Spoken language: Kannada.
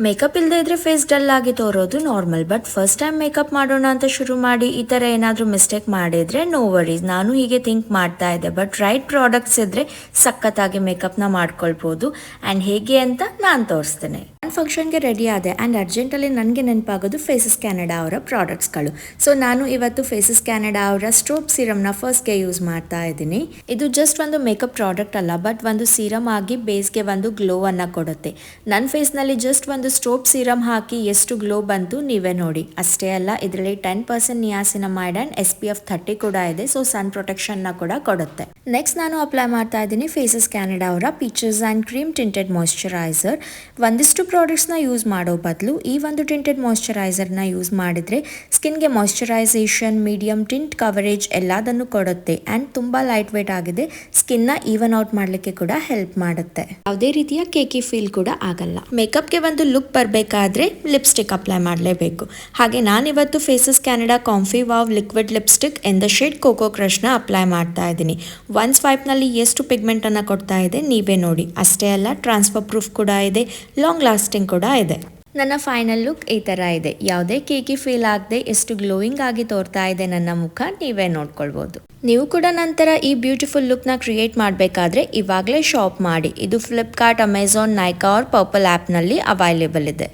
ಮೇಕಪ್ ಇಲ್ಲದೆ ಇದ್ರೆ ಫೇಸ್ ಡಲ್ ಆಗಿ ತೋರೋದು normal. But first time makeup ಮಾಡೋಣ ಅಂತ ಶುರು ಮಾಡಿ ಈ ಥರ ಏನಾದರೂ ಮಿಸ್ಟೇಕ್ ಮಾಡಿದರೆ ನೋ ವರೀಸ್. ನಾನು ಹೀಗೆ ಥಿಂಕ್ ಮಾಡ್ತಾ ಇದ್ದೆ. ಬಟ್ ರೈಟ್ ಪ್ರಾಡಕ್ಟ್ಸ್ ಇದ್ದರೆ ಸಖತ್ತಾಗಿ ಮೇಕಪ್ನ ಮಾಡ್ಕೊಳ್ಬೋದು. ಆ್ಯಂಡ್ ಹೇಗೆ ಅಂತ ನಾನು ತೋರಿಸ್ತೇನೆ. ನಾನು ಫಂಕ್ಷನ್ಗೆ ರೆಡಿ ಆದೆ ಆ್ಯಂಡ್ ಅರ್ಜೆಂಟಲ್ಲಿ ನನಗೆ ನೆನಪಾಗೋದು ಫೇಸಸ್ ಕ್ಯಾನಡಾ ಅವರ ಪ್ರಾಡಕ್ಟ್ಸ್ಗಳು. ಸೊ ನಾನು ಇವತ್ತು ಫೇಸಸ್ ಕ್ಯಾನಡಾ ಅವರ ಸ್ಟ್ರೋಬ್ ಸೀರಮ್ನ ಫಸ್ಟ್ಗೆ ಯೂಸ್ ಮಾಡ್ತಾ ಇದ್ದೀನಿ. ಇದು ಜಸ್ಟ್ ಒಂದು ಮೇಕಪ್ ಪ್ರಾಡಕ್ಟ್ ಅಲ್ಲ, ಬಟ್ ಒಂದು ಸೀರಮ್ ಆಗಿ ಬೇಸ್ಗೆ ಒಂದು ಗ್ಲೋ ಅನ್ನು ಕೊಡುತ್ತೆ. ನನ್ನ ಫೇಸ್ನಲ್ಲಿ ಜಸ್ಟ್ ಒಂದು ಸ್ಟ್ರೋಬ್ ಸೀರಮ್ ಹಾಕಿ ಎಷ್ಟು ಗ್ಲೋ ಬಂತು ನೀವೇ ನೋಡಿ. ಅಷ್ಟೇ ಅಲ್ಲ, ಇದರಲ್ಲಿ 10% ನಿಯಾಸಿನಮೈಡ್ ಆ್ಯಂಡ್ SPF 30 ಕೂಡ ಇದೆ. ಸೊ ಸನ್ ಪ್ರೊಟೆಕ್ಷನ್ನ ಕೂಡ ಕೊಡುತ್ತೆ. ನೆಕ್ಸ್ಟ್ ನಾನು ಅಪ್ಲೈ ಮಾಡ್ತಾ ಇದ್ದೀನಿ ಫೇಸಸ್ ಕ್ಯಾನಡಾ ಅವರ peaches and cream tinted moisturiser. ಒಂದಿಷ್ಟು ಪ್ರಾಡಕ್ಟ್ಸ್ನ ಯೂಸ್ ಮಾಡೋ ಬದಲು ಈ ಒಂದು ಟಿಂಟೆಡ್ ಮಾಯ್ಶ್ಚರೈಸರ್ನ ಯೂಸ್ ಮಾಡಿದರೆ ಸ್ಕಿನ್ಗೆ ಮಾಯ್ಶ್ಚರೈಸೇಷನ್, ಮೀಡಿಯಂ ಟಿಂಟ್ ಕವರೇಜ್ ಎಲ್ಲದನ್ನು ಕೊಡುತ್ತೆ. ಆ್ಯಂಡ್ ತುಂಬ ಲೈಟ್ ವೇಟ್ ಆಗಿದೆ. ಸ್ಕಿನ್ನ ಈವನ್ ಔಟ್ ಮಾಡಲಿಕ್ಕೆ ಕೂಡ ಹೆಲ್ಪ್ ಮಾಡುತ್ತೆ. ಯಾವುದೇ ರೀತಿಯ ಕೇಕಿ ಫೀಲ್ ಕೂಡ ಆಗಲ್ಲ. ಮೇಕಪ್ಗೆ ಒಂದು ಲುಕ್ ಬರಬೇಕಾದ್ರೆ ಲಿಪ್ಸ್ಟಿಕ್ ಅಪ್ಲೈ ಮಾಡಲೇಬೇಕು. ಹಾಗೆ ನಾನಿವತ್ತು Faces Canada comfy wow liquid lipstick in the shade coco ಕ್ರಶ್ನ ಅಪ್ಲೈ ಮಾಡ್ತಾ ಇದ್ದೀನಿ. ಒನ್ ಸ್ವೈಪ್ನಲ್ಲಿ ಎಷ್ಟು ಪಿಗ್ಮೆಂಟನ್ನು ಕೊಡ್ತಾ ಇದೆ ನೀವೇ ನೋಡಿ. ಅಷ್ಟೇ ಅಲ್ಲ, ಟ್ರಾನ್ಸ್ಫರ್ ಪ್ರೂಫ್ ಕೂಡ ಇದೆ, ಲಾಂಗ್ ಲಾಸ್ಟಿಂಗ್ ಕೂಡ ಇದೆ. ನನ್ನ ಫೈನಲ್ ಲುಕ್ ಈ ಥರ ಇದೆ. ಯಾವುದೇ ಕೇಕಿ ಫೀಲ್ ಆಗದೆ ಎಷ್ಟು ಗ್ಲೋಯಿಂಗ್ ಆಗಿ ತೋರ್ತಾ ಇದೆ ನನ್ನ ಮುಖ ನೀವೇ ನೋಡ್ಕೊಳ್ಬೋದು. ನೀವು ಕೂಡ ನಂತರ ಈ ಬ್ಯೂಟಿಫುಲ್ ಲುಕ್ನ ಕ್ರಿಯೇಟ್ ಮಾಡಬೇಕಾದ್ರೆ ಇವಾಗಲೇ ಶಾಪ್ ಮಾಡಿ. ಇದು ಫ್ಲಿಪ್ಕಾರ್ಟ್, ಅಮೆಝಾನ್, ನೈಕಾ ಆರ್ ಪರ್ಪಲ್ ಆ್ಯಪ್ನಲ್ಲಿ ಅವೈಲೇಬಲ್ ಇದೆ.